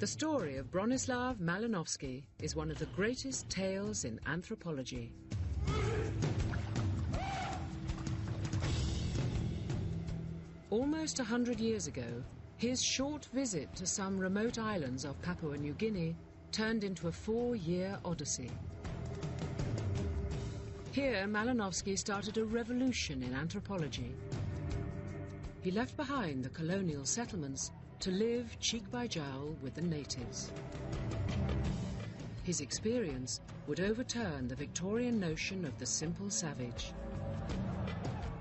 The story of Bronislaw Malinowski is one of the greatest tales in anthropology. Almost 100 years ago, his short visit to some remote islands of Papua New Guinea turned into a 4-year odyssey. Here, Malinowski started a revolution in anthropology. He left behind the colonial settlements to live cheek by jowl with the natives. His experience would overturn the Victorian notion of the simple savage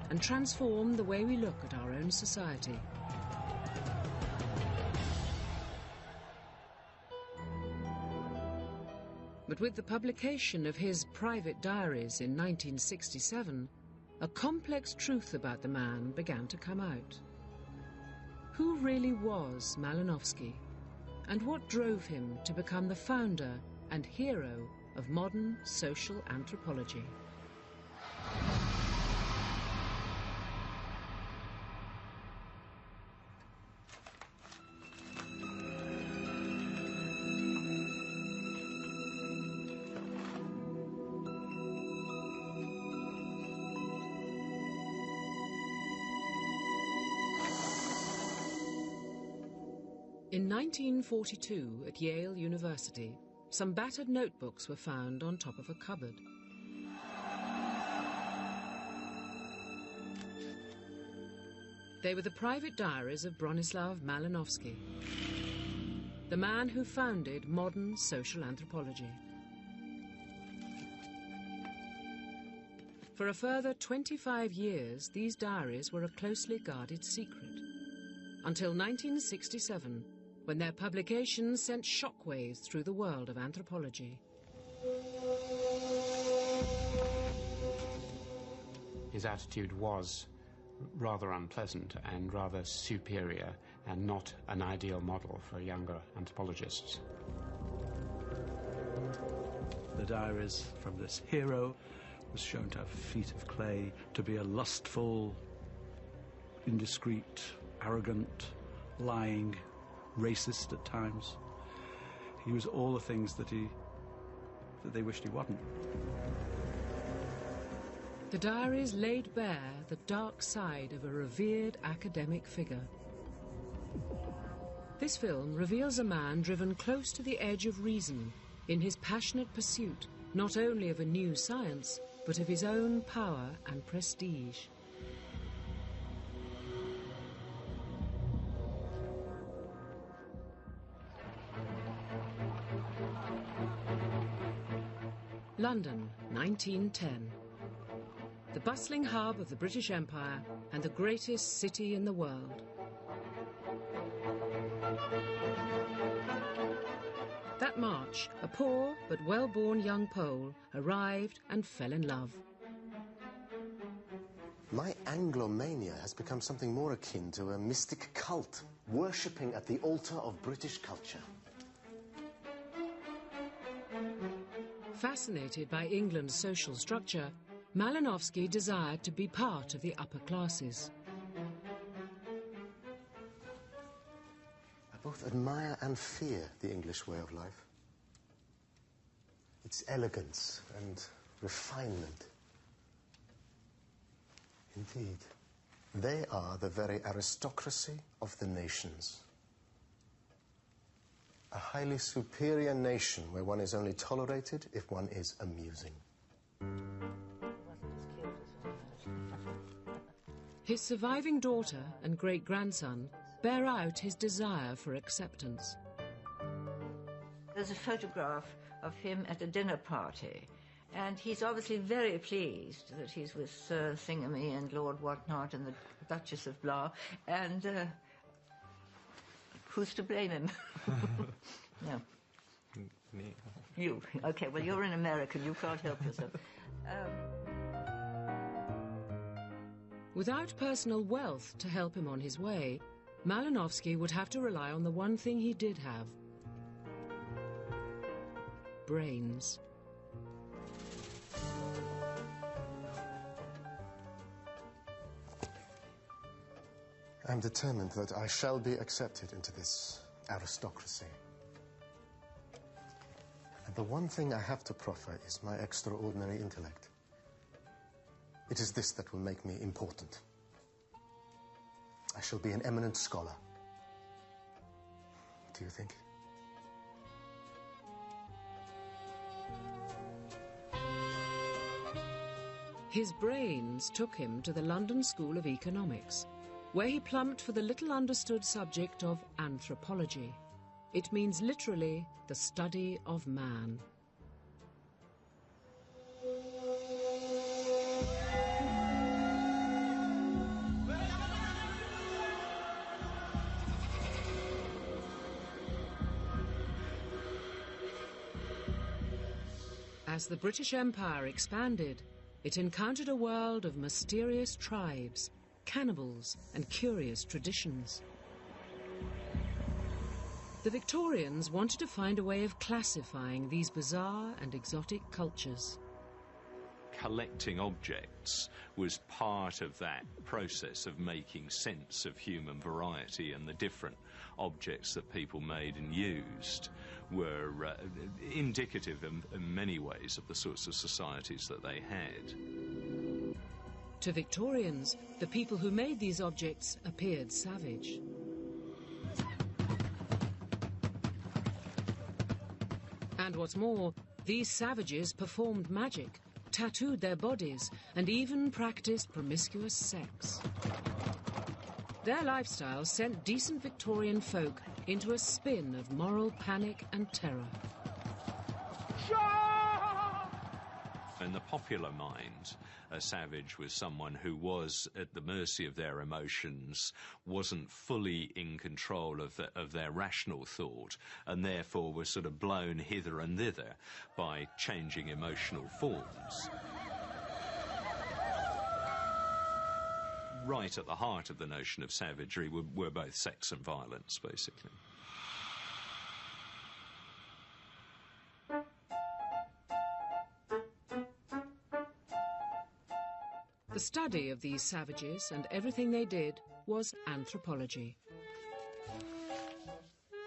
and transform the way we look at our own society. But with the publication of his private diaries in 1967, a complex truth about the man began to come out. Who really was Malinowski, and what drove him to become the founder and hero of modern social anthropology? In 1942, at Yale University, some battered notebooks were found on top of a cupboard. They were the private diaries of Bronislaw Malinowski, the man who founded modern social anthropology. For a further 25 years, these diaries were a closely guarded secret, until 1967, when their publication sent shockwaves through the world of anthropology. His attitude was rather unpleasant and rather superior, and not an ideal model for younger anthropologists. The diaries from this hero was shown to have feet of clay, to be a lustful, indiscreet, arrogant, lying, racist at times. He was all the things that they wished he wasn't. The diaries laid bare the dark side of a revered academic figure. This film reveals a man driven close to the edge of reason in his passionate pursuit not only of a new science, but of his own power and prestige. London, 1910. The bustling hub of the British Empire and the greatest city in the world. That March, a poor but well-born young Pole arrived and fell in love. My Anglomania has become something more akin to a mystic cult, worshipping at the altar of British culture. Fascinated by England's social structure, Malinowski desired to be part of the upper classes. I both admire and fear the English way of life. Its elegance and refinement. Indeed, they are the very aristocracy of the nations. A highly superior nation where one is only tolerated if one is amusing. His surviving daughter and great-grandson bear out his desire for acceptance. There's a photograph of him at a dinner party, and he's obviously very pleased that he's with Sir Thingamy and Lord Whatnot and the Duchess of Blah, and who's to blame him? No. Me. You. Okay, well, you're an American. You can't help yourself. Without personal wealth to help him on his way, Malinowski would have to rely on the one thing he did have: brains. I'm determined that I shall be accepted into this aristocracy. And the one thing I have to proffer is my extraordinary intellect. It is this that will make me important. I shall be an eminent scholar. Do you think? His brains took him to the London School of Economics, where he plumped for the little understood subject of anthropology. It means literally the study of man. As the British Empire expanded, it encountered a world of mysterious tribes, cannibals, and curious traditions. The Victorians wanted to find a way of classifying these bizarre and exotic cultures. Collecting objects was part of that process of making sense of human variety, and the different objects that people made and used were indicative in many ways of the sorts of societies that they had. To Victorians, the people who made these objects appeared savage. And what's more, these savages performed magic, tattooed their bodies, and even practiced promiscuous sex. Their lifestyle sent decent Victorian folk into a spin of moral panic and terror. In the popular mind, a savage was someone who was at the mercy of their emotions, wasn't fully in control of their rational thought, and therefore was sort of blown hither and thither by changing emotional forms. Right at the heart of the notion of savagery were both sex and violence, basically. The study of these savages and everything they did was anthropology.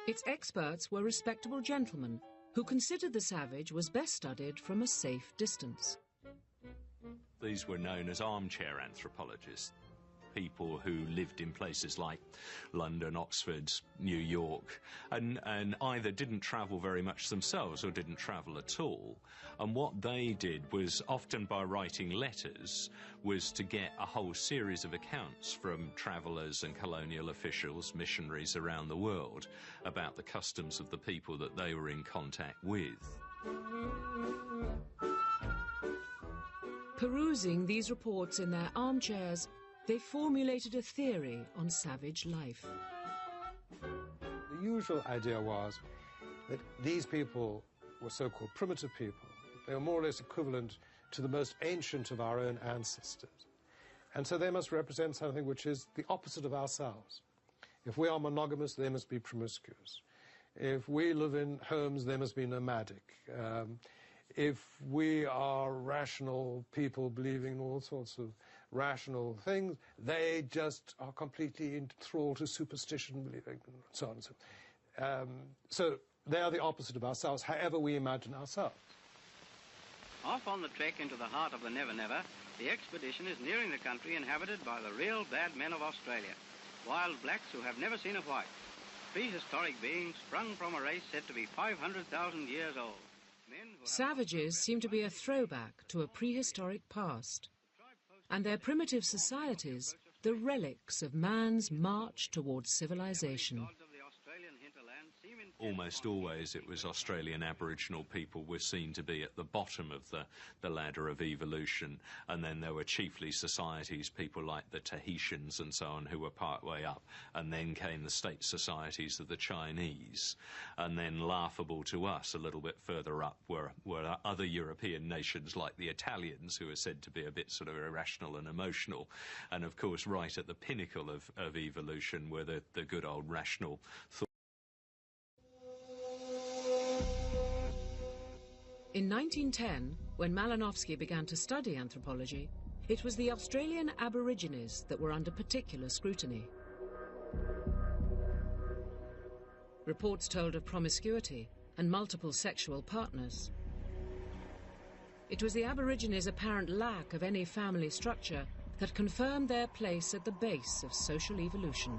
Its experts were respectable gentlemen who considered the savage was best studied from a safe distance. These were known as armchair anthropologists, people who lived in places like London, Oxford, New York, and either didn't travel very much themselves or didn't travel at all. And what they did was, often by writing letters, was to get a whole series of accounts from travellers and colonial officials, missionaries around the world, about the customs of the people that they were in contact with. Perusing these reports in their armchairs, they formulated a theory on savage life. The usual idea was that these people were so-called primitive people. They were more or less equivalent to the most ancient of our own ancestors. And so they must represent something which is the opposite of ourselves. If we are monogamous, they must be promiscuous. If we live in homes, they must be nomadic. If we are rational people believing in all sorts of rational things, they just are completely enthralled to superstition, believing, and so on and so on. So they are the opposite of ourselves, however we imagine ourselves. Off on the trek into the heart of the Never Never, the expedition is nearing the country inhabited by the real bad men of Australia, wild blacks who have never seen a white, prehistoric beings sprung from a race said to be 500,000 years old. Savages seem to be a throwback to a prehistoric past, and their primitive societies the relics of man's march towards civilization. Almost always it was Australian Aboriginal people were seen to be at the bottom of the ladder of evolution, and then there were chiefly societies, people like the Tahitians and so on, who were part way up, and then came the state societies of the Chinese, and then laughable to us a little bit further up were other European nations like the Italians, who are said to be a bit sort of irrational and emotional, and of course right at the pinnacle of evolution were the good old rational thought. In 1910, when Malinowski began to study anthropology, it was the Australian Aborigines that were under particular scrutiny. Reports told of promiscuity, and multiple sexual partners. It was the Aborigines' apparent lack of any family structure that confirmed their place at the base of social evolution.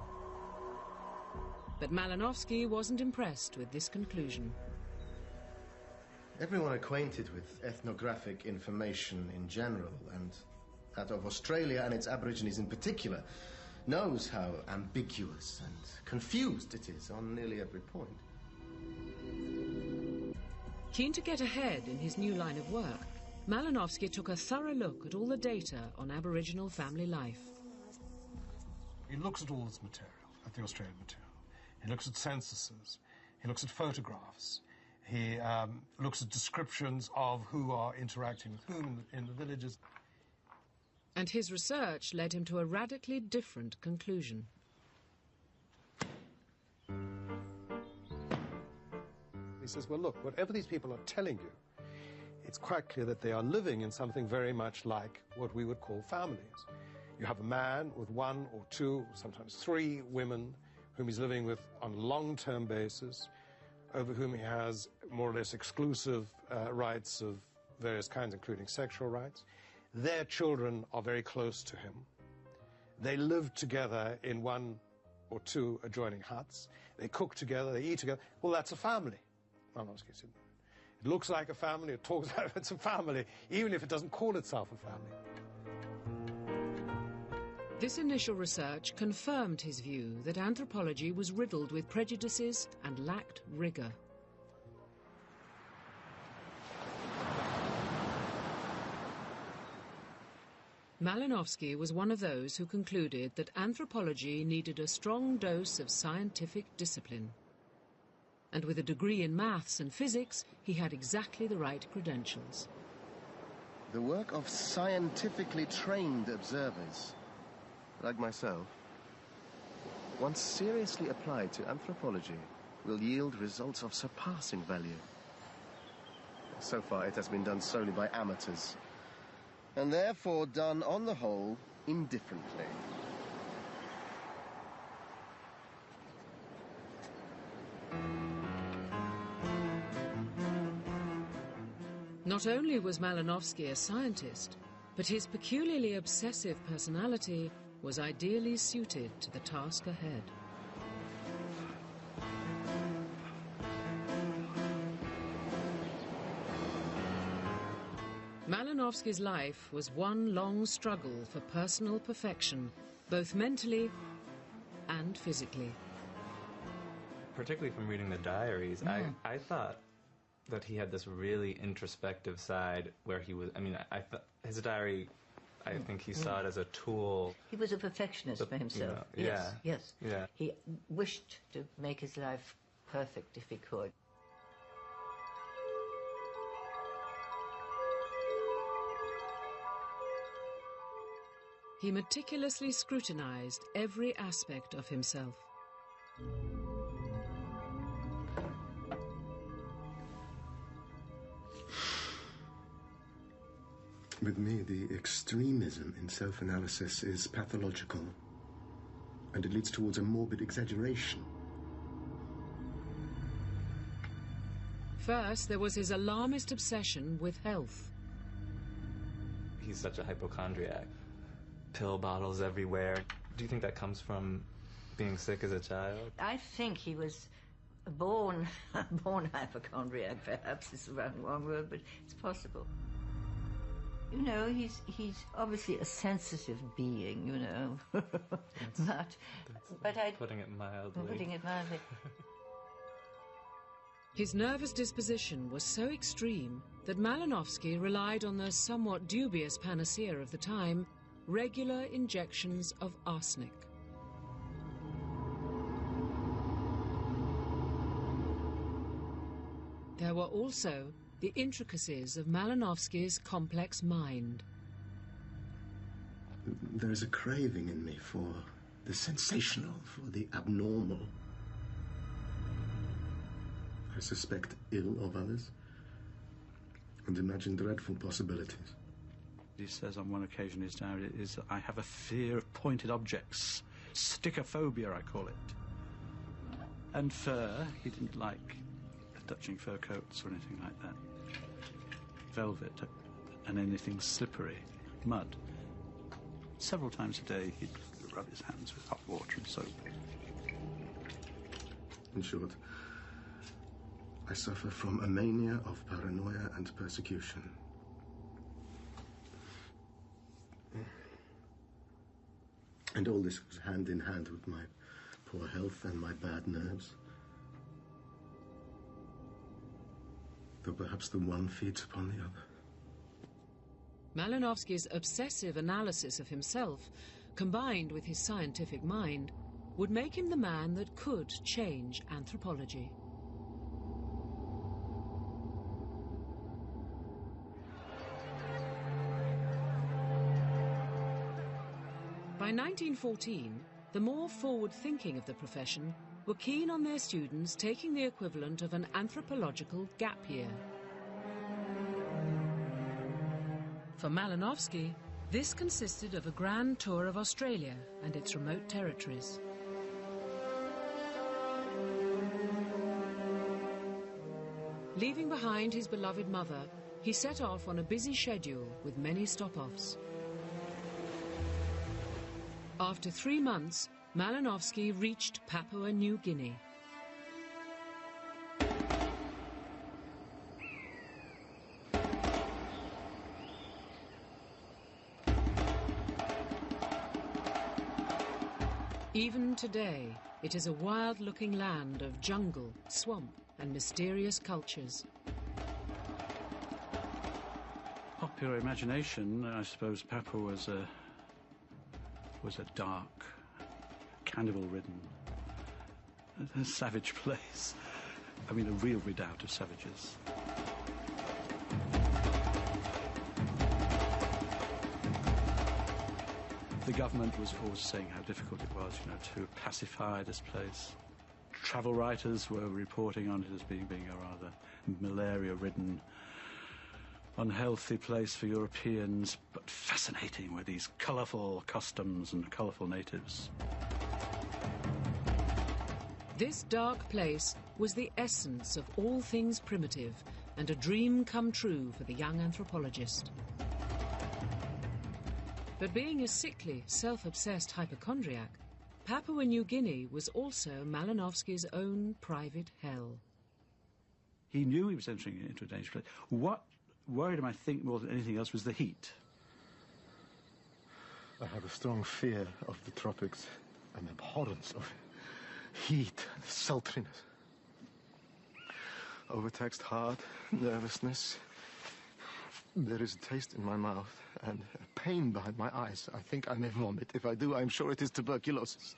But Malinowski wasn't impressed with this conclusion. Everyone acquainted with ethnographic information in general, and that of Australia and its Aborigines in particular, knows how ambiguous and confused it is on nearly every point. Keen to get ahead in his new line of work, Malinowski took a thorough look at all the data on Aboriginal family life. He looks at all this material, at the Australian material. He looks at censuses. He looks at photographs. He looks at descriptions of who are interacting with whom in the villages. And his research led him to a radically different conclusion. He says, well, look, whatever these people are telling you, it's quite clear that they are living in something very much like what we would call families. You have a man with one or two, sometimes three women whom he's living with on a long-term basis, over whom he has more or less exclusive rights of various kinds, including sexual rights. Their children are very close to him. They live together in one or two adjoining huts. They cook together, they eat together. Well, that's a family. It looks like a family, it talks like it's a family, even if it doesn't call itself a family. This initial research confirmed his view that anthropology was riddled with prejudices and lacked rigor. Malinowski was one of those who concluded that anthropology needed a strong dose of scientific discipline. And with a degree in maths and physics, he had exactly the right credentials. The work of scientifically trained observers, like myself, once seriously applied to anthropology, will yield results of surpassing value. So far, it has been done solely by amateurs, and therefore done, on the whole, indifferently. Not only was Malinowski a scientist, but his peculiarly obsessive personality was ideally suited to the task ahead. Malinowski's life was one long struggle for personal perfection, both mentally and physically. Particularly from reading the diaries, I thought that he had this really introspective side where he was, his diary, I think he saw it as a tool. He was a perfectionist for himself. Yes. Yeah. He wished to make his life perfect if he could. He meticulously scrutinized every aspect of himself. With me, the extremism in self-analysis is pathological, and it leads towards a morbid exaggeration. First, there was his alarmist obsession with health. He's such a hypochondriac. Pill bottles everywhere. Do you think that comes from being sick as a child? I think he was a born hypochondriac, perhaps is the wrong word, but it's possible. You know, he's obviously a sensitive being, you know. but I putting it mildly. Putting it mildly. His nervous disposition was so extreme that Malinowski relied on the somewhat dubious panacea of the time, regular injections of arsenic. There were also the intricacies of Malinowski's complex mind. There is a craving in me for the sensational, for the abnormal. I suspect ill of others and imagine dreadful possibilities. He says on one occasion in his diary is that I have a fear of pointed objects. Stickophobia, I call it. And fur, he didn't like touching fur coats or anything like that. Velvet and anything slippery, mud. Several times a day he'd rub his hands with hot water and soap. In short, I suffer from a mania of paranoia and persecution. And all this was hand in hand with my poor health and my bad nerves. Though perhaps the one feeds upon the other. Malinowski's obsessive analysis of himself, combined with his scientific mind, would make him the man that could change anthropology. By 1914, the more forward-thinking of the profession were keen on their students taking the equivalent of an anthropological gap year. For Malinowski, this consisted of a grand tour of Australia and its remote territories. Leaving behind his beloved mother, he set off on a busy schedule with many stop-offs. After 3 months, Malinowski reached Papua New Guinea. Even today, it is a wild-looking land of jungle, swamp, and mysterious cultures. Popular imagination, I suppose Papua was a dark, cannibal-ridden, a savage place. I mean, a real redoubt of savages. The government was always saying how difficult it was, to pacify this place. Travel writers were reporting on it as being a rather malaria-ridden, unhealthy place for Europeans, but fascinating with these colourful customs and colourful natives. This dark place was the essence of all things primitive and a dream come true for the young anthropologist. But being a sickly, self-obsessed hypochondriac, Papua New Guinea was also Malinowski's own private hell. He knew he was entering into a dangerous place. What worried him, I think, more than anything else was the heat. I have a strong fear of the tropics, an abhorrence of heat and sultriness. Overtaxed heart, nervousness. There is a taste in my mouth and a pain behind my eyes. I think I may vomit. If I do, I'm sure it is tuberculosis.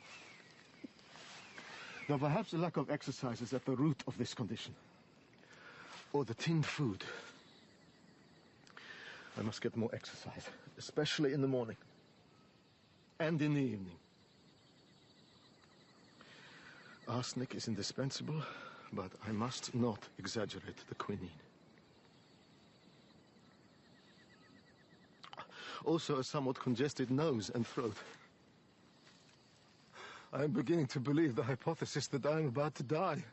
Now, perhaps the lack of exercise is at the root of this condition. Or the tinned food. I must get more exercise, especially in the morning and in the evening. Arsenic is indispensable, but I must not exaggerate the quinine. Also a somewhat congested nose and throat. I am beginning to believe the hypothesis that I am about to die.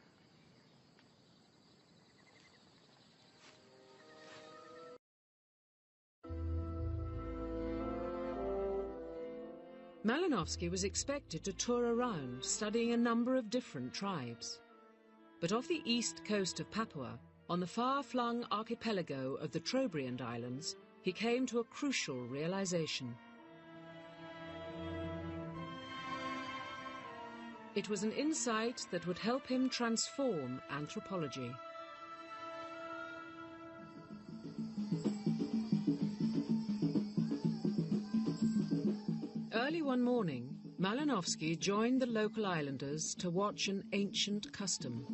Malinowski was expected to tour around, studying a number of different tribes. But off the east coast of Papua, on the far-flung archipelago of the Trobriand Islands, he came to a crucial realization. It was an insight that would help him transform anthropology. Early one morning, Malinowski joined the local islanders to watch an ancient custom.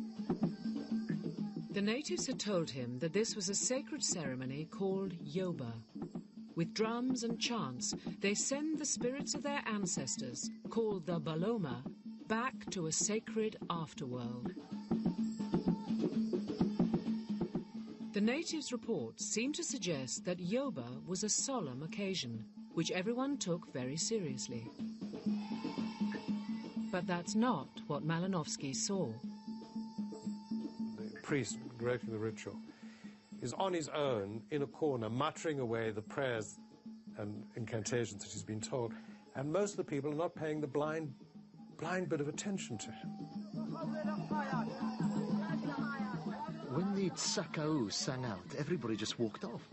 The natives had told him that this was a sacred ceremony called Yoba. With drums and chants, they send the spirits of their ancestors, called the Baloma, back to a sacred afterworld. The natives' reports seem to suggest that Yoba was a solemn occasion, which everyone took very seriously. But that's not what Malinowski saw. The priest directing the ritual, is on his own in a corner muttering away the prayers and incantations that he's been told, and most of the people are not paying the blind bit of attention to him. When the Tsakao sang out, everybody just walked off.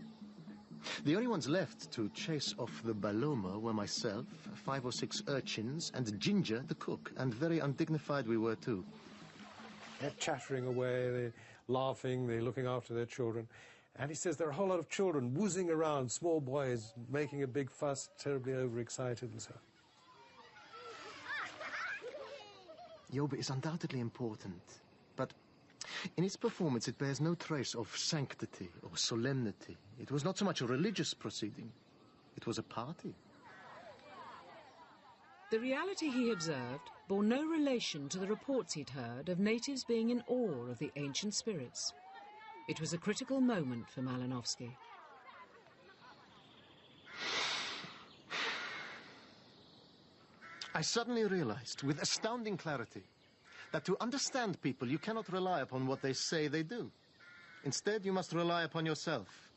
The only ones left to chase off the Baloma were myself, 5 or 6 urchins, and Ginger, the cook, and very undignified we were too. They're chattering away, they're laughing, they're looking after their children. And he says there are a whole lot of children woozing around, small boys making a big fuss, terribly overexcited and so on. Yoba is undoubtedly important, but in its performance it bears no trace of sanctity or solemnity. It was not so much a religious proceeding, it was a party. The reality he observed bore no relation to the reports he'd heard of natives being in awe of the ancient spirits. It was a critical moment for Malinowski. I suddenly realized, with astounding clarity, that to understand people you cannot rely upon what they say they do. Instead, you must rely upon yourself,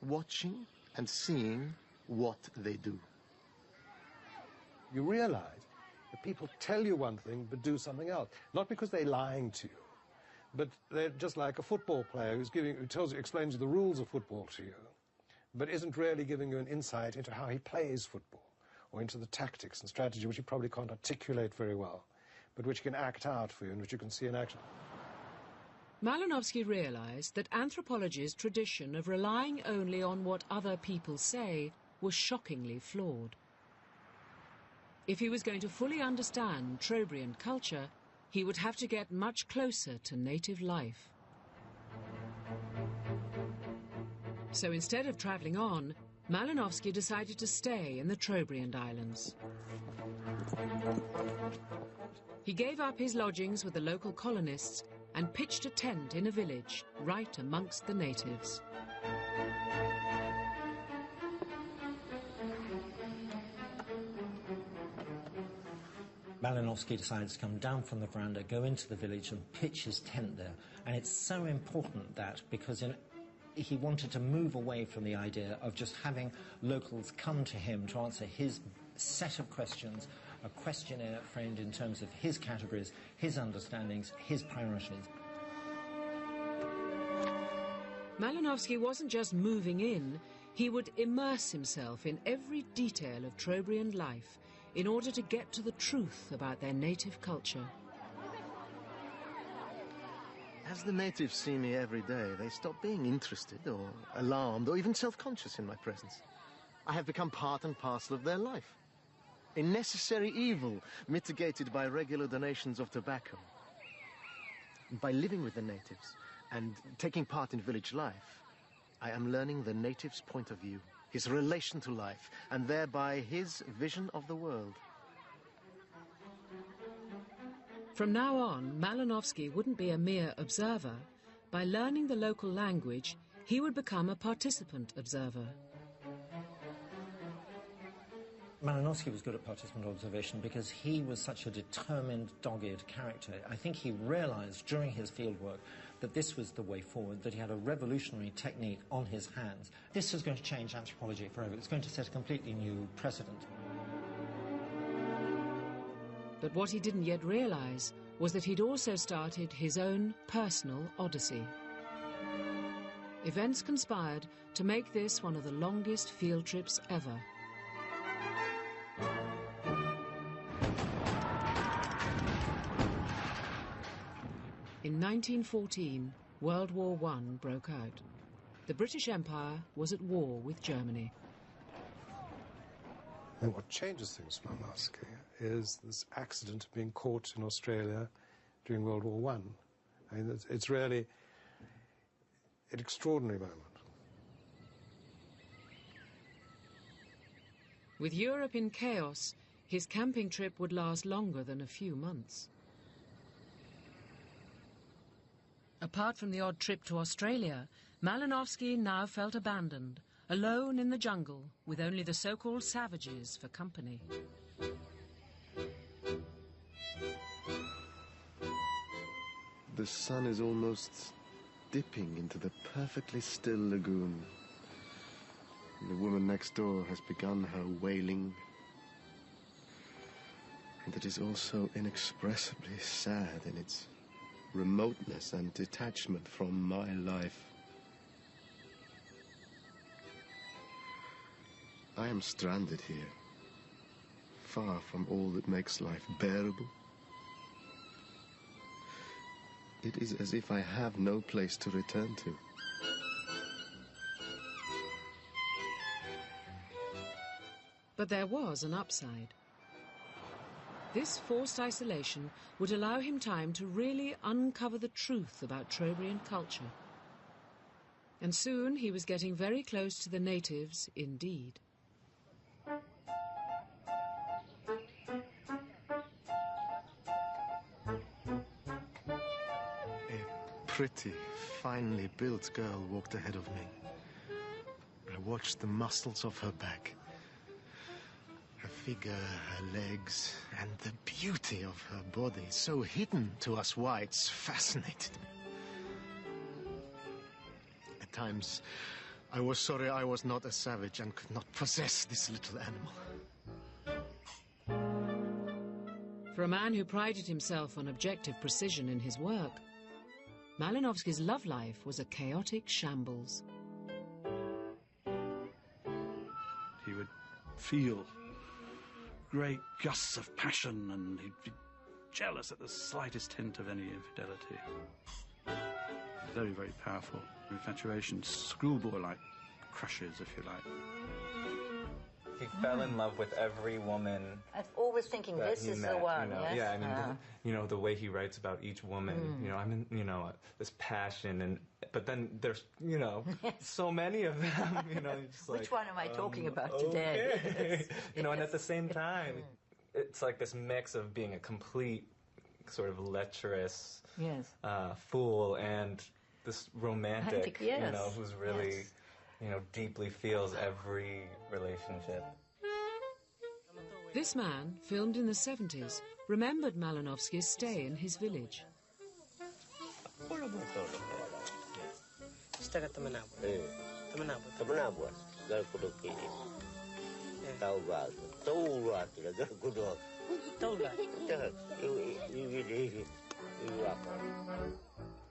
watching and seeing what they do. You realize that people tell you one thing but do something else. Not because they're lying to you, but they're just like a football player who explains the rules of football to you, but isn't really giving you an insight into how he plays football, or into the tactics and strategy which you probably can't articulate very well, but which can act out for you and which you can see in action. Malinowski realized that anthropology's tradition of relying only on what other people say was shockingly flawed. If he was going to fully understand Trobriand culture, he would have to get much closer to native life. So instead of travelling on, Malinowski decided to stay in the Trobriand Islands. He gave up his lodgings with the local colonists and pitched a tent in a village right amongst the natives. Malinowski decides to come down from the veranda, go into the village and pitch his tent there. And it's so important that because he wanted to move away from the idea of just having locals come to him to answer his set of questions, a questionnaire framed in terms of his categories, his understandings, his priorities. Malinowski wasn't just moving in, he would immerse himself in every detail of Trobriand life in order to get to the truth about their native culture. As the natives see me every day, they stop being interested or alarmed or even self-conscious in my presence. I have become part and parcel of their life. A necessary evil mitigated by regular donations of tobacco. By living with the natives and taking part in village life, I am learning the native's point of view, his relation to life, and thereby his vision of the world. From now on, Malinowski wouldn't be a mere observer. By learning the local language, he would become a participant observer. Malinowski was good at participant observation because he was such a determined, dogged character. I think he realized during his fieldwork that this was the way forward, that he had a revolutionary technique on his hands. This is going to change anthropology forever. It's going to set a completely new precedent. But what he didn't yet realize was that he'd also started his own personal odyssey. Events conspired to make this one of the longest field trips ever. In 1914, World War I broke out. The British Empire was at war with Germany. And what changes things for Malinowski is this accident of being caught in Australia during World War I. I mean, it's really an extraordinary moment. With Europe in chaos, his camping trip would last longer than a few months. Apart from the odd trip to Australia, Malinowski now felt abandoned, alone in the jungle, with only the so-called savages for company. The sun is almost dipping into the perfectly still lagoon. And the woman next door has begun her wailing. And it is also inexpressibly sad in its remoteness and detachment from my life. I am stranded here, far from all that makes life bearable. It is as if I have no place to return to. But there was an upside. This forced isolation would allow him time to really uncover the truth about Trobriand culture. And soon he was getting very close to the natives indeed. A pretty, finely built girl walked ahead of me. I watched the muscles of her back. Her figure, her legs, and the beauty of her body, so hidden to us whites, fascinated me. At times, I was sorry I was not a savage and could not possess this little animal. For a man who prided himself on objective precision in his work, Malinowski's love life was a chaotic shambles. He would feel great gusts of passion, and he'd be jealous at the slightest hint of any infidelity. Very, very powerful infatuation, schoolboy-like crushes, if you like. He fell in love with every woman. I'm always thinking this is the one. You know, yes? Yeah, I mean, you know, the way he writes about each woman. You know, I'm in, you know, this passion, but then there's, you know, so many of them. You know, just like, which one am I talking about today? Yes. You know, and at the same time, it's like this mix of being a complete sort of lecherous fool and this romantic, you know, who's really, you know, deeply feels every relationship. This man, filmed in the 70s, remembered Malinowski's stay in his village.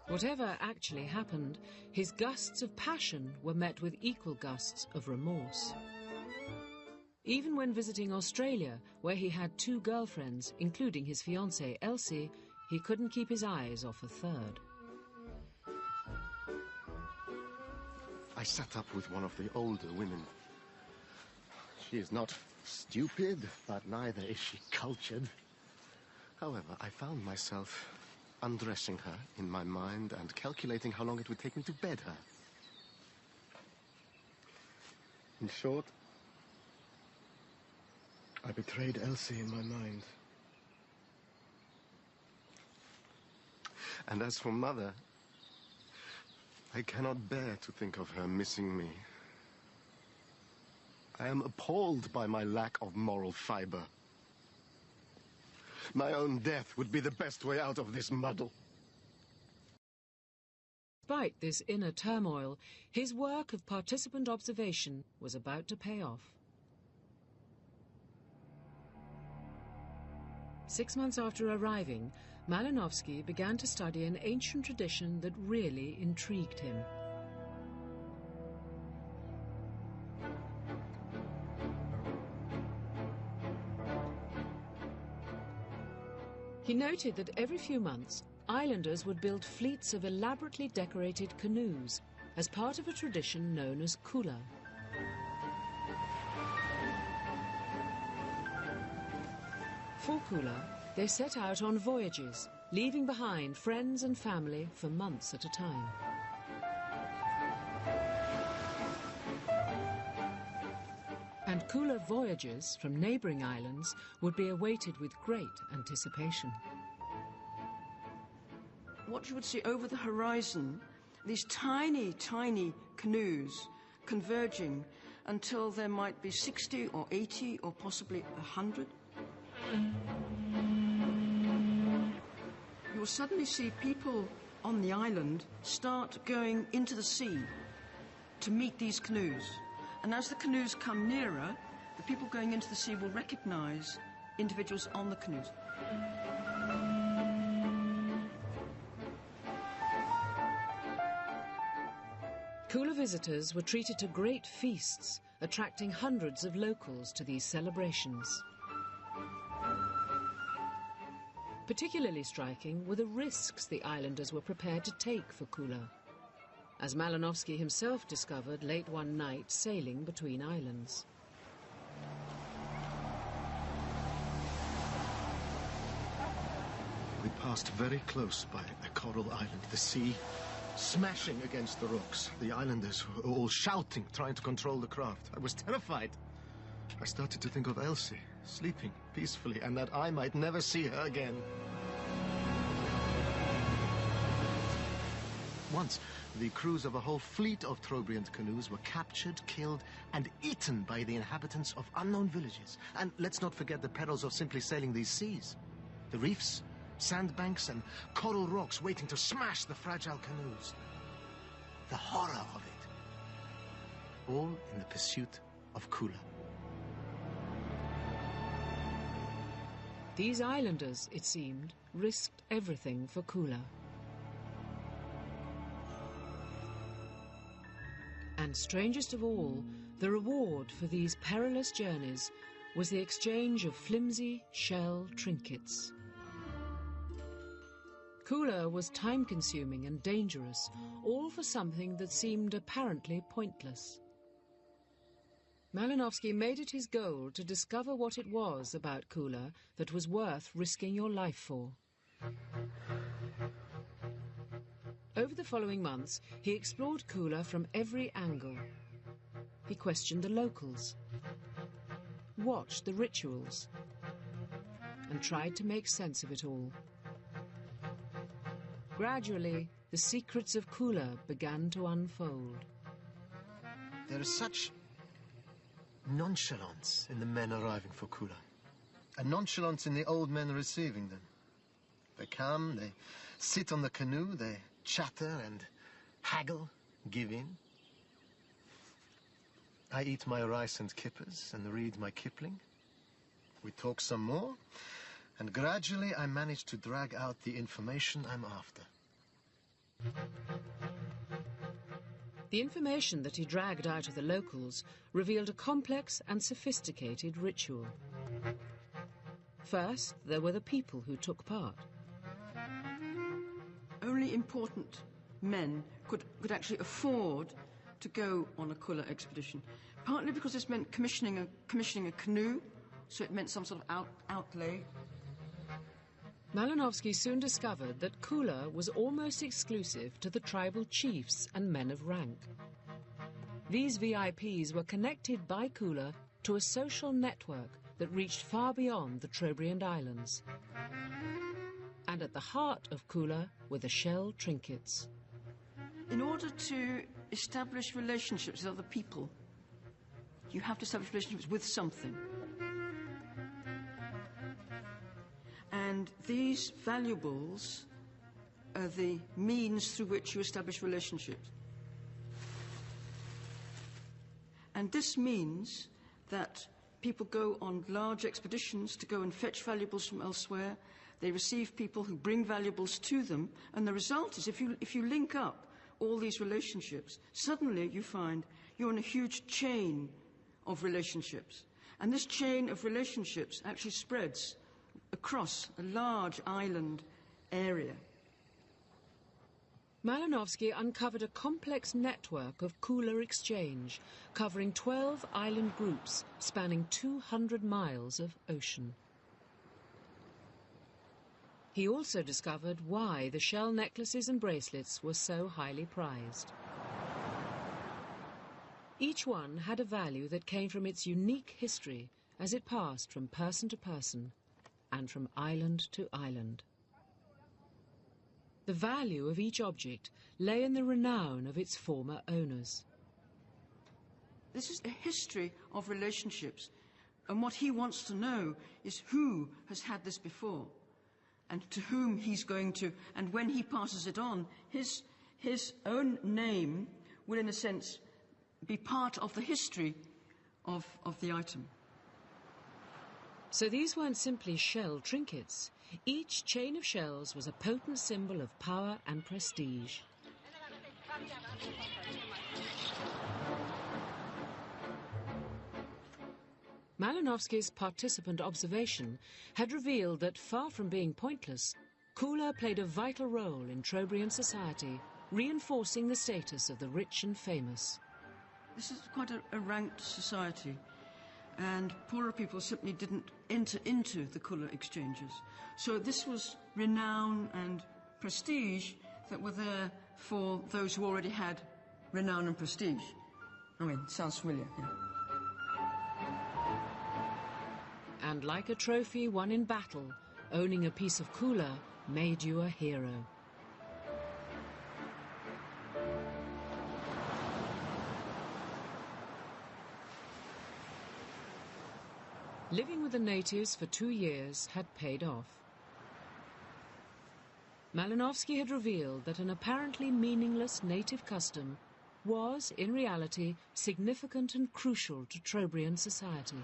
Whatever actually happened, his gusts of passion were met with equal gusts of remorse. Even when visiting Australia, where he had 2 girlfriends, including his fiancée Elsie, he couldn't keep his eyes off a third. I sat up with one of the older women. She is not stupid, but neither is she cultured. However, I found myself undressing her in my mind and calculating how long it would take me to bed her. In short, I betrayed Elsie in my mind. And as for Mother, I cannot bear to think of her missing me. I am appalled by my lack of moral fiber. My own death would be the best way out of this muddle. Despite this inner turmoil, his work of participant observation was about to pay off. 6 months after arriving, Malinowski began to study an ancient tradition that really intrigued him. He noted that every few months, islanders would build fleets of elaborately decorated canoes as part of a tradition known as kula. For kula, they set out on voyages, leaving behind friends and family for months at a time. And kula voyages from neighbouring islands would be awaited with great anticipation. What you would see over the horizon, these tiny, tiny canoes converging until there might be 60 or 80 or possibly 100. You will suddenly see people on the island start going into the sea to meet these canoes. And as the canoes come nearer, the people going into the sea will recognize individuals on the canoes. Kula visitors were treated to great feasts, attracting hundreds of locals to these celebrations. Particularly striking were the risks the islanders were prepared to take for Kula, as Malinowski himself discovered late one night sailing between islands. We passed very close by a coral island, the sea smashing against the rocks. The islanders were all shouting, trying to control the craft. I was terrified. I started to think of Elsie, sleeping peacefully, and that I might never see her again. Once, the crews of a whole fleet of Trobriand canoes were captured, killed, and eaten by the inhabitants of unknown villages. And let's not forget the perils of simply sailing these seas. The reefs, sandbanks, and coral rocks waiting to smash the fragile canoes. The horror of it. All in the pursuit of Kula. These islanders, it seemed, risked everything for Kula. And strangest of all, the reward for these perilous journeys was the exchange of flimsy shell trinkets. Kula was time-consuming and dangerous, all for something that seemed apparently pointless. Malinowski made it his goal to discover what it was about Kula that was worth risking your life for. Over the following months, he explored Kula from every angle. He questioned the locals, watched the rituals, and tried to make sense of it all. Gradually, the secrets of Kula began to unfold. There is such nonchalance in the men arriving for Kula, and nonchalance in the old men receiving them. They come, they sit on the canoe, they chatter and haggle, give in. I eat my rice and kippers and read my Kipling. We talk some more, and gradually I manage to drag out the information I'm after. The information that he dragged out of the locals revealed a complex and sophisticated ritual. First, there were the people who took part. Only important men could actually afford to go on a Kula expedition, partly because this meant commissioning a canoe, so it meant some sort of outlay. Malinowski soon discovered that Kula was almost exclusive to the tribal chiefs and men of rank. These VIPs were connected by Kula to a social network that reached far beyond the Trobriand Islands. And at the heart of Kula were the shell trinkets. In order to establish relationships with other people, you have to establish relationships with something. And these valuables are the means through which you establish relationships. And this means that people go on large expeditions to go and fetch valuables from elsewhere. They receive people who bring valuables to them. And the result is, if you link up all these relationships, suddenly you find you're in a huge chain of relationships. And this chain of relationships actually spreads across a large island area. Malinowski uncovered a complex network of Kula exchange, covering 12 island groups spanning 200 miles of ocean. He also discovered why the shell necklaces and bracelets were so highly prized. Each one had a value that came from its unique history as it passed from person to person and from island to island. The value of each object lay in the renown of its former owners. This is a history of relationships, and what he wants to know is who has had this before. and to whom he's going to, and when he passes it on, his own name will, in a sense, be part of the history of the item. So these weren't simply shell trinkets. Each chain of shells was a potent symbol of power and prestige. Malinowski's participant observation had revealed that, far from being pointless, Kula played a vital role in Trobriand society, reinforcing the status of the rich and famous. This is quite a ranked society, and poorer people simply didn't enter into the Kula exchanges. So this was renown and prestige that were there for those who already had renown and prestige. I mean, sounds familiar, yeah. And like a trophy won in battle, owning a piece of Kula made you a hero. Living with the natives for 2 years had paid off. Malinowski had revealed that an apparently meaningless native custom was, in reality, significant and crucial to Trobriand society.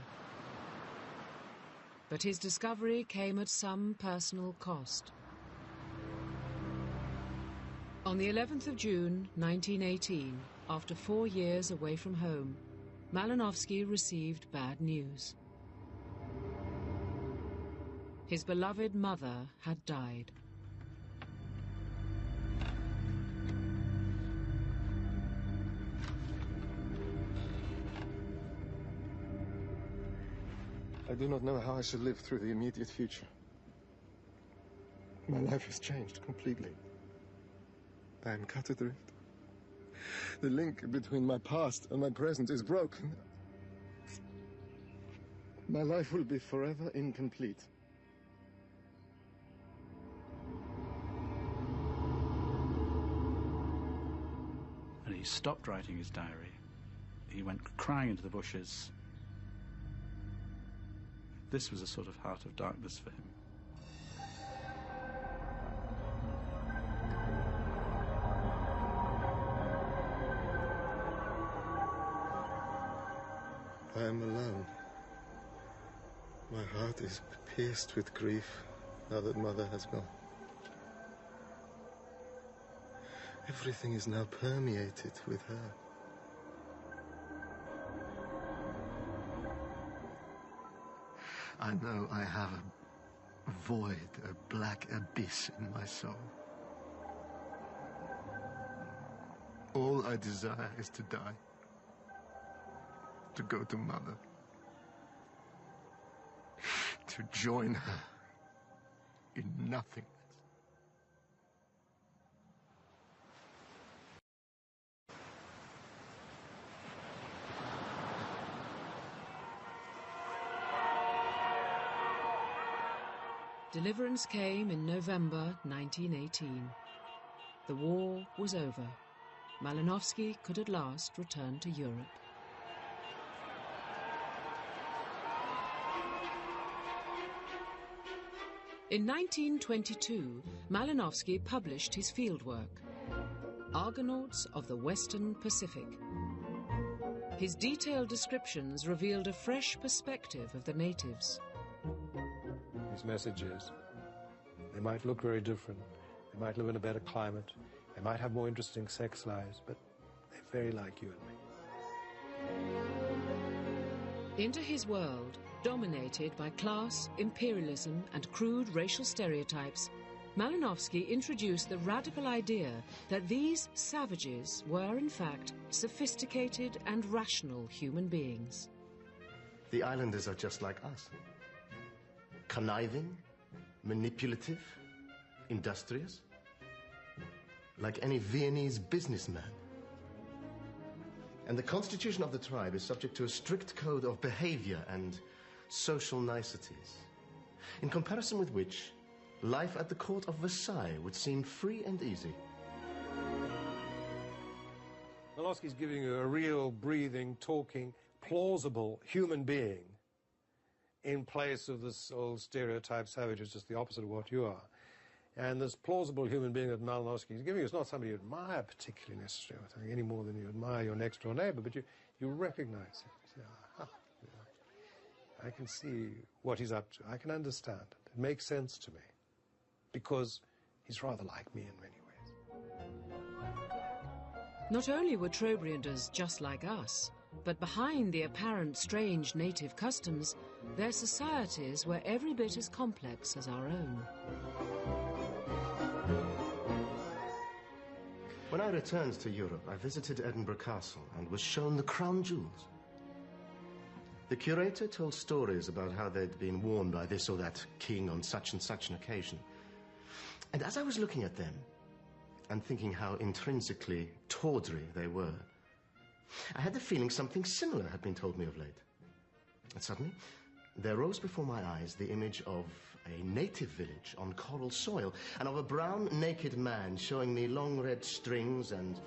But his discovery came at some personal cost. On the 11th of June, 1918, after 4 years away from home, Malinowski received bad news. His beloved mother had died. I do not know how I shall live through the immediate future. My life has changed completely. I am cut adrift. The link between my past and my present is broken. My life will be forever incomplete. And he stopped writing his diary. He went crying into the bushes. This was a sort of heart of darkness for him. I am alone. My heart is pierced with grief now that Mother has gone. Everything is now permeated with her. I know I have a void, a black abyss in my soul. All I desire is to die. To go to Mother. To join her in nothingness. Deliverance came in November 1918. The war was over. Malinowski could at last return to Europe. In 1922, Malinowski published his fieldwork, Argonauts of the Western Pacific. His detailed descriptions revealed a fresh perspective of the natives. These messages, they might look very different, they might live in a better climate, they might have more interesting sex lives, but they're very like you and me. Into his world, dominated by class, imperialism, and crude racial stereotypes, Malinowski introduced the radical idea that these savages were, in fact, sophisticated and rational human beings. The islanders are just like us. Conniving, manipulative, industrious. Like any Viennese businessman. And the constitution of the tribe is subject to a strict code of behavior and social niceties, in comparison with which life at the court of Versailles would seem free and easy. Malinowski's giving you a real, breathing, talking, plausible human being in place of this old stereotype savage who's just the opposite of what you are. And this plausible human being that Malinowski is giving you is not somebody you admire particularly necessarily, I think, any more than you admire your next-door neighbor, but you recognize it. You say, aha, I can see what he's up to. I can understand it. It makes sense to me, because he's rather like me in many ways. Not only were Trobrianders just like us, but behind the apparent strange native customs, their societies were every bit as complex as our own. When I returned to Europe, I visited Edinburgh Castle and was shown the crown jewels. The curator told stories about how they'd been worn by this or that king on such and such an occasion. And as I was looking at them and thinking how intrinsically tawdry they were, I had the feeling something similar had been told me of late. And suddenly, there rose before my eyes the image of a native village on coral soil, and of a brown, naked man showing me long red strings and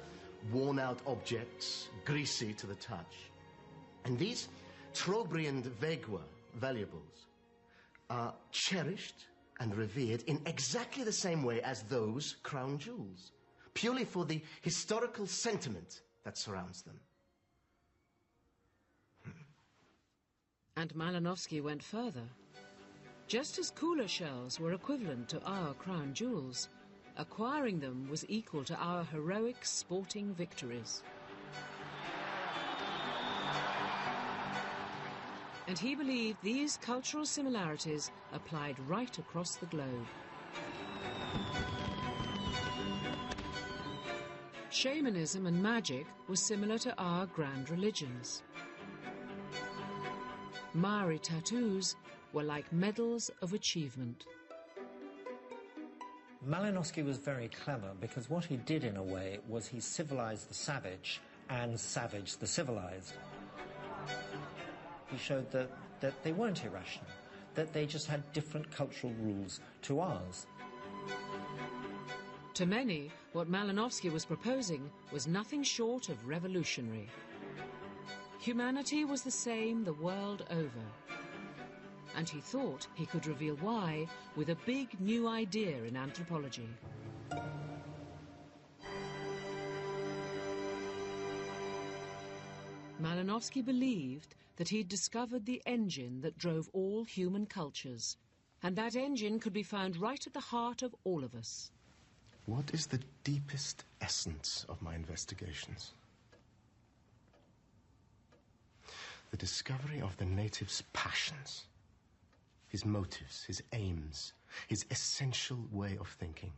worn-out objects, greasy to the touch. And these Trobriand Vegua valuables are cherished and revered in exactly the same way as those crown jewels, purely for the historical sentiment that surrounds them. And Malinowski went further. Just as cooler shells were equivalent to our crown jewels, acquiring them was equal to our heroic sporting victories. And he believed these cultural similarities applied right across the globe. Shamanism and magic were similar to our grand religions. Maori tattoos were like medals of achievement. Malinowski was very clever because what he did in a way was he civilized the savage and savaged the civilized. He showed that they weren't irrational, that they just had different cultural rules to ours. To many, what Malinowski was proposing was nothing short of revolutionary. Humanity was the same the world over. And he thought he could reveal why with a big new idea in anthropology. Malinowski believed that he'd discovered the engine that drove all human cultures, and that engine could be found right at the heart of all of us. What is the deepest essence of my investigations? The discovery of the native's passions, his motives, his aims, his essential way of thinking.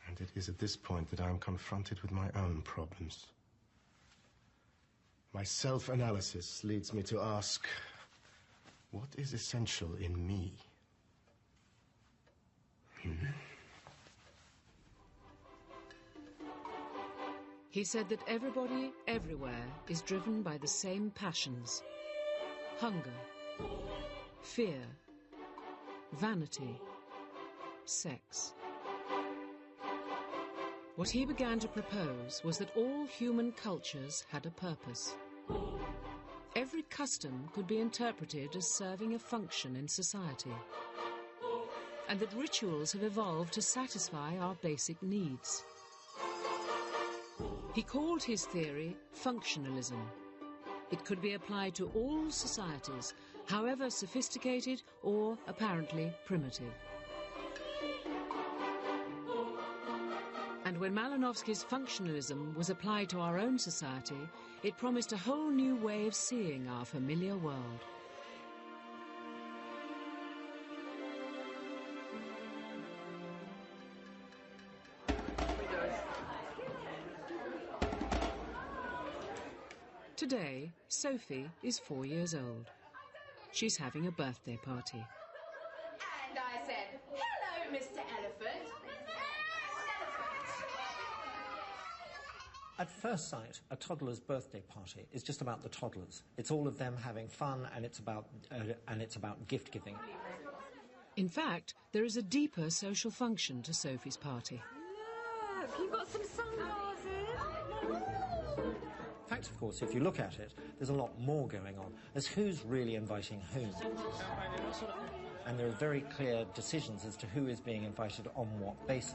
And it is at this point that I am confronted with my own problems. My self-analysis leads me to ask, what is essential in me? He said that everybody, everywhere, is driven by the same passions. Hunger, fear, vanity, sex. What he began to propose was that all human cultures had a purpose. Every custom could be interpreted as serving a function in society, and that rituals have evolved to satisfy our basic needs. He called his theory functionalism. It could be applied to all societies, however sophisticated or apparently primitive. And when Malinowski's functionalism was applied to our own society, it promised a whole new way of seeing our familiar world. Today, Sophie is 4 years old. She's having a birthday party. And I said, "Hello, Mr. Elephant." At first sight, a toddler's birthday party is just about the toddlers. It's all of them having fun, and it's about gift giving. In fact, there is a deeper social function to Sophie's party. Look, you've got some sunglasses. In fact, of course, if you look at it, there's a lot more going on. There's who's really inviting whom. and there are very clear decisions as to who is being invited on what basis.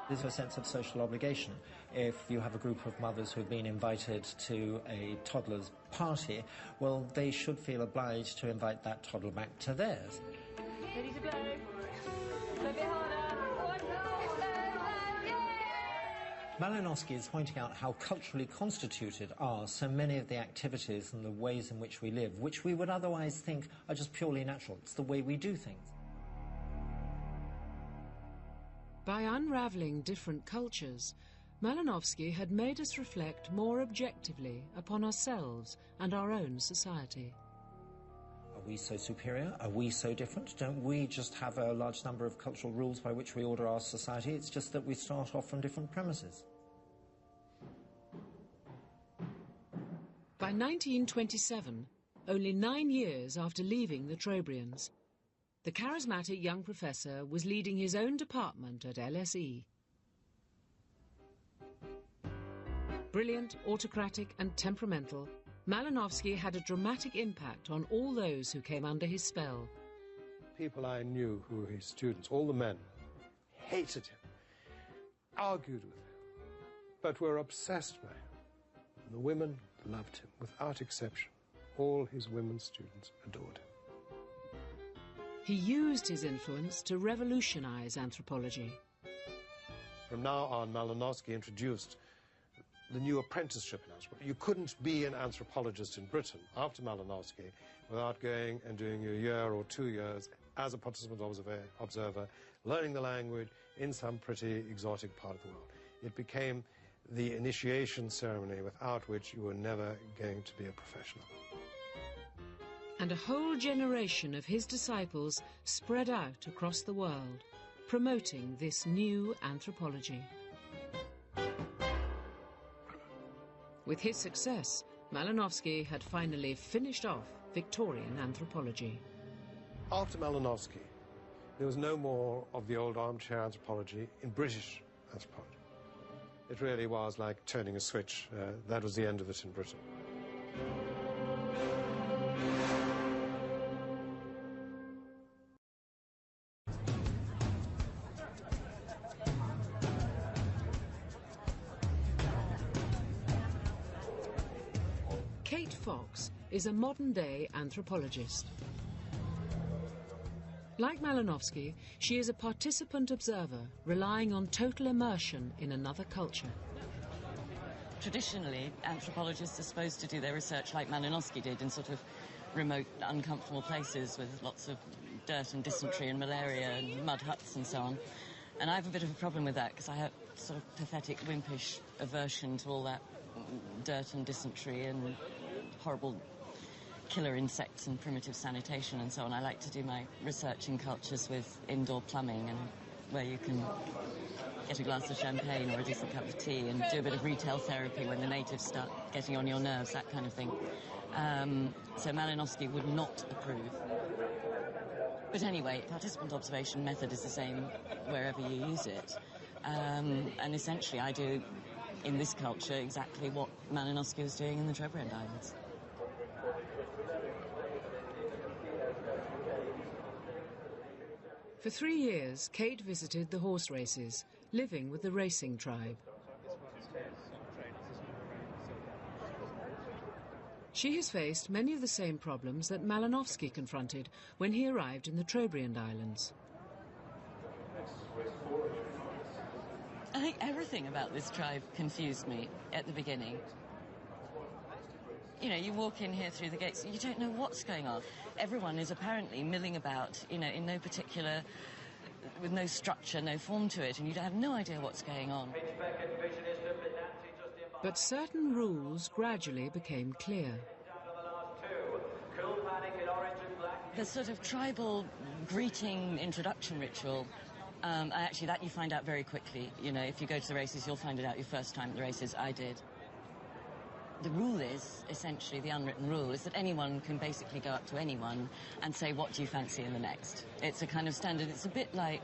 There's a sense of social obligation. If you have a group of mothers who have been invited to a toddler's party, well, they should feel obliged to invite that toddler back to theirs. Ready to blow. Blow a bit harder. Malinowski is pointing out how culturally constituted are so many of the activities and the ways in which we live, which we would otherwise think are just purely natural. It's the way we do things. By unravelling different cultures, Malinowski had made us reflect more objectively upon ourselves and our own society. Are we so superior? Are we so different? Don't we just have a large number of cultural rules by which we order our society? It's just that we start off from different premises. By 1927, only 9 years after leaving the Trobriands, the charismatic young professor was leading his own department at LSE. Brilliant, autocratic and temperamental, Malinowski had a dramatic impact on all those who came under his spell. People I knew who were his students, all the men, hated him, argued with him, but were obsessed by him. And the women loved him, without exception. All his women students adored him. He used his influence to revolutionize anthropology. From now on, Malinowski introduced the new apprenticeship in anthropology. You couldn't be an anthropologist in Britain after Malinowski without going and doing a year or 2 years as a participant observer, learning the language in some pretty exotic part of the world. It became the initiation ceremony without which you were never going to be a professional. And a whole generation of his disciples spread out across the world, promoting this new anthropology. With his success, Malinowski had finally finished off Victorian anthropology. After Malinowski, there was no more of the old armchair anthropology in British anthropology. It really was like turning a switch. That was the end of it in Britain. Kate Fox is a modern-day anthropologist. Like Malinowski, she is a participant observer, relying on total immersion in another culture. Traditionally, anthropologists are supposed to do their research like Malinowski did, in sort of remote, uncomfortable places with lots of dirt and dysentery and malaria and mud huts and so on. And I have a bit of a problem with that, because I have sort of pathetic, wimpish aversion to all that dirt and dysentery and horrible killer insects and primitive sanitation and so on. I like to do my research in cultures with indoor plumbing, and where you can get a glass of champagne or a decent cup of tea and do a bit of retail therapy when the natives start getting on your nerves, that kind of thing. So Malinowski would not approve. But anyway, participant observation method is the same wherever you use it. And essentially I do, in this culture, exactly what Malinowski was doing in the Trobriand Islands. For 3 years, Kate visited the horse races, living with the racing tribe. She has faced many of the same problems that Malinowski confronted when he arrived in the Trobriand Islands. I think everything about this tribe confused me at the beginning. You know, you walk in here through the gates, you don't know what's going on. Everyone is apparently milling about, you know, in no particular, with no structure, no form to it, and you have no idea what's going on. But certain rules gradually became clear. The sort of tribal greeting introduction ritual, actually that you find out very quickly. You know, if you go to the races, you'll find it out your first time at the races. I did. the rule is, essentially, the unwritten rule, is that anyone can basically go up to anyone and say, what do you fancy in the next? It's a kind of standard. It's a bit like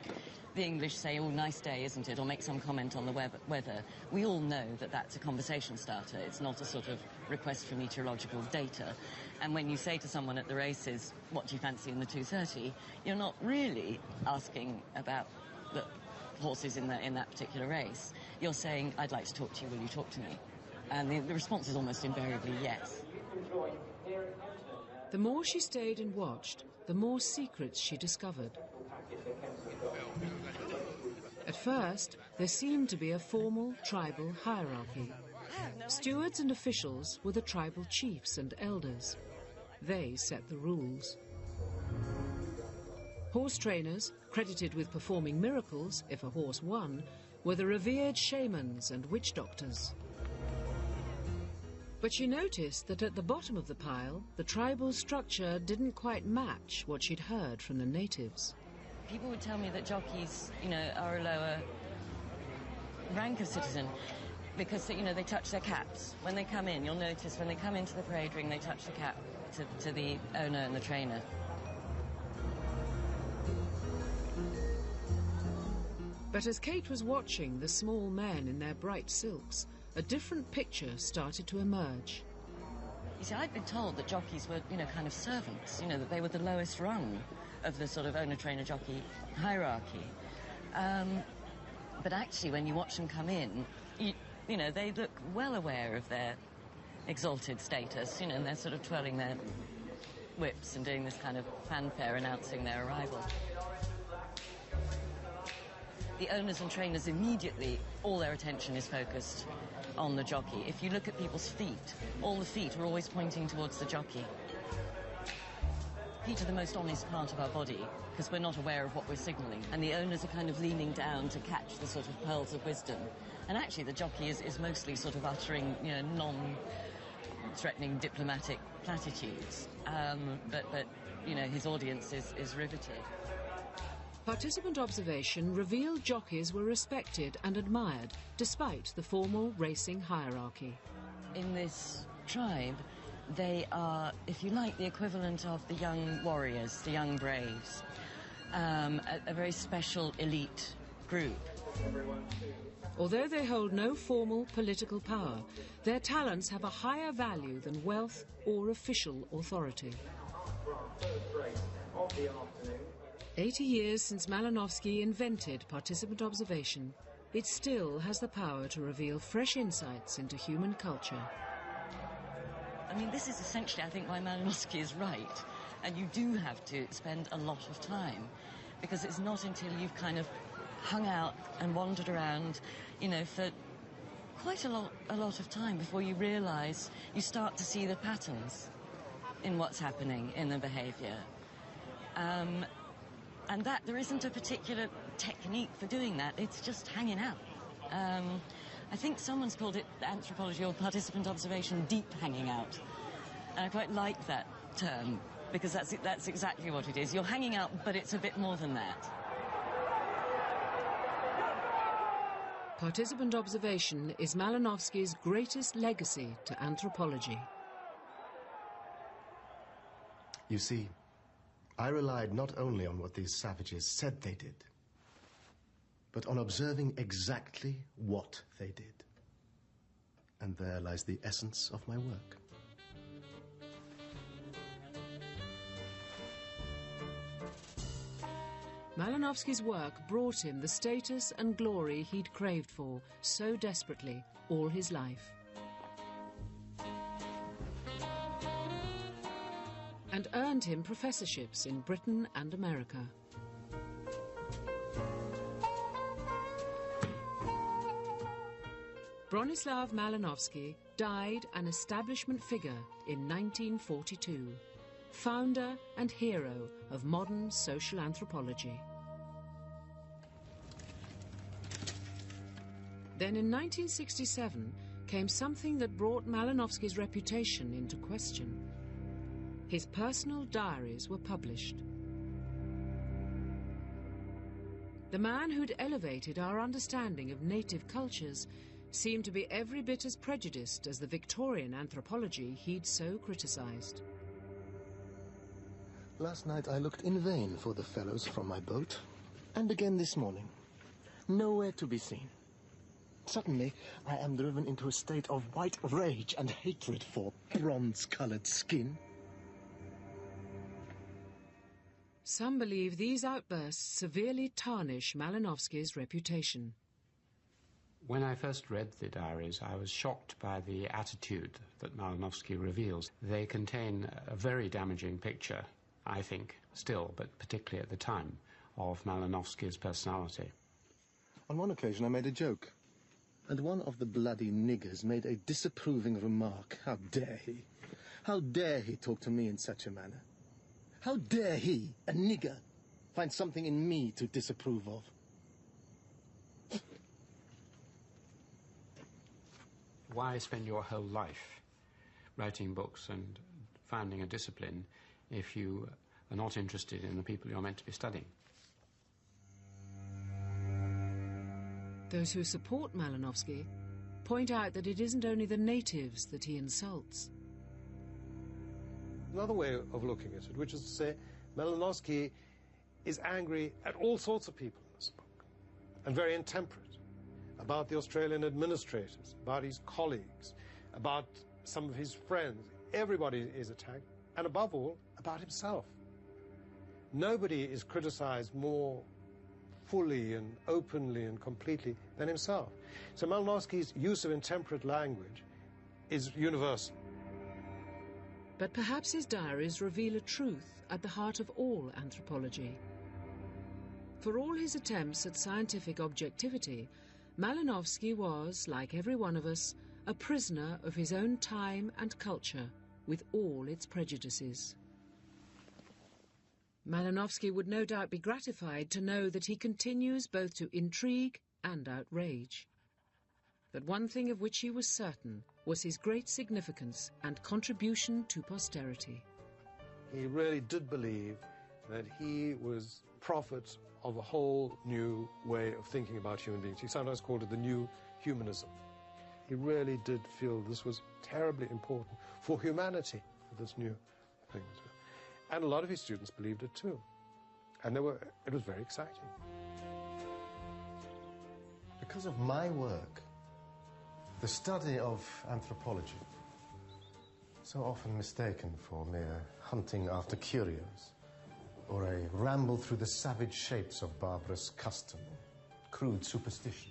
the English say, oh, nice day, isn't it? Or make some comment on the weather. We all know that that's a conversation starter. It's not a sort of request for meteorological data. And when you say to someone at the races, what do you fancy in the 2:30, you're not really asking about the horses in that particular race. You're saying, I'd like to talk to you, will you talk to me? And the response is almost invariably yes. The more she stayed and watched, the more secrets she discovered. At first, there seemed to be a formal tribal hierarchy. Stewards and officials were the tribal chiefs and elders. They set the rules. Horse trainers, credited with performing miracles if a horse won, were the revered shamans and witch doctors. But she noticed that at the bottom of the pile, the tribal structure didn't quite match what she'd heard from the natives. People would tell me that jockeys, are a lower rank of citizen because, they touch their caps. When they come in, you'll notice when they come into the parade ring, they touch the cap to the owner and the trainer. But as Kate was watching the small men in their bright silks, a different picture started to emerge. You see, I'd been told that jockeys were, kind of servants, that they were the lowest rung of the sort of owner-trainer-jockey hierarchy. But actually, when you watch them come in, they look well aware of their exalted status, and they're sort of twirling their whips and doing this kind of fanfare announcing their arrival. The owners and trainers immediately, all their attention is focused on the jockey. If you look at people's feet, all the feet are always pointing towards the jockey. Feet are the most honest part of our body because we're not aware of what we're signalling, and the owners are kind of leaning down to catch the sort of pearls of wisdom. And actually the jockey is mostly sort of uttering, non-threatening diplomatic platitudes, but his audience is riveted. Participant observation revealed jockeys were respected and admired, despite the formal racing hierarchy. In this tribe, they are, if you like, the equivalent of the young warriors, the young braves, a very special elite group. Although they hold no formal political power, their talents have a higher value than wealth or official authority. 80 years since Malinowski invented participant observation, it still has the power to reveal fresh insights into human culture. I mean, this is essentially, I think, why Malinowski is right. And you do have to spend a lot of time, because it's not until you've kind of hung out and wandered around, for quite a lot of time before you realise, you start to see the patterns in what's happening in the behaviour. And that there isn't a particular technique for doing that. It's just hanging out. I think someone's called it anthropology or participant observation deep hanging out. And I quite like that term because that's exactly what it is. You're hanging out, but it's a bit more than that. Participant observation is Malinowski's greatest legacy to anthropology. You see, I relied not only on what these savages said they did, but on observing exactly what they did. And there lies the essence of my work. Malinowski's work brought him the status and glory he'd craved for so desperately all his life. And earned him professorships in Britain and America. Bronislaw Malinowski died an establishment figure in 1942, founder and hero of modern social anthropology. Then in 1967 came something that brought Malinowski's reputation into question. His personal diaries were published. The man who'd elevated our understanding of native cultures seemed to be every bit as prejudiced as the Victorian anthropology he'd so criticised. Last night I looked in vain for the fellows from my boat, and again this morning. Nowhere to be seen. Suddenly, I am driven into a state of white rage and hatred for bronze-coloured skin. Some believe these outbursts severely tarnish Malinowski's reputation. When I first read the diaries, I was shocked by the attitude that Malinowski reveals. They contain a very damaging picture, I think, still, but particularly at the time, of Malinowski's personality. On one occasion I made a joke, and one of the bloody niggers made a disapproving remark. How dare he? How dare he talk to me in such a manner? How dare he, a nigger, find something in me to disapprove of? Why spend your whole life writing books and founding a discipline if you are not interested in the people you're meant to be studying? Those who support Malinowski point out that it isn't only the natives that he insults. Another way of looking at it, which is to say, Malinowski is angry at all sorts of people in this book, and very intemperate, about the Australian administrators, about his colleagues, about some of his friends. Everybody is attacked, and above all, about himself. Nobody is criticized more fully and openly and completely than himself. So Malinowski's use of intemperate language is universal. But perhaps his diaries reveal a truth at the heart of all anthropology. For all his attempts at scientific objectivity, Malinowski was, like every one of us, a prisoner of his own time and culture, with all its prejudices. Malinowski would no doubt be gratified to know that he continues both to intrigue and outrage. That one thing of which he was certain was his great significance and contribution to posterity. He really did believe that he was prophet of a whole new way of thinking about human beings. He sometimes called it the new humanism. He really did feel this was terribly important for humanity, this new thing. And a lot of his students believed it too. And it was very exciting. Because of my work, the study of anthropology, so often mistaken for mere hunting after curios, or a ramble through the savage shapes of barbarous custom, crude superstition,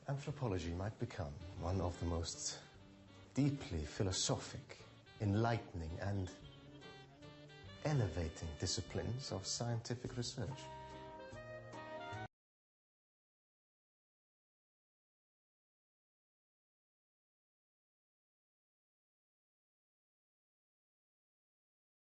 anthropology might become one of the most deeply philosophic, enlightening, and elevating disciplines of scientific research.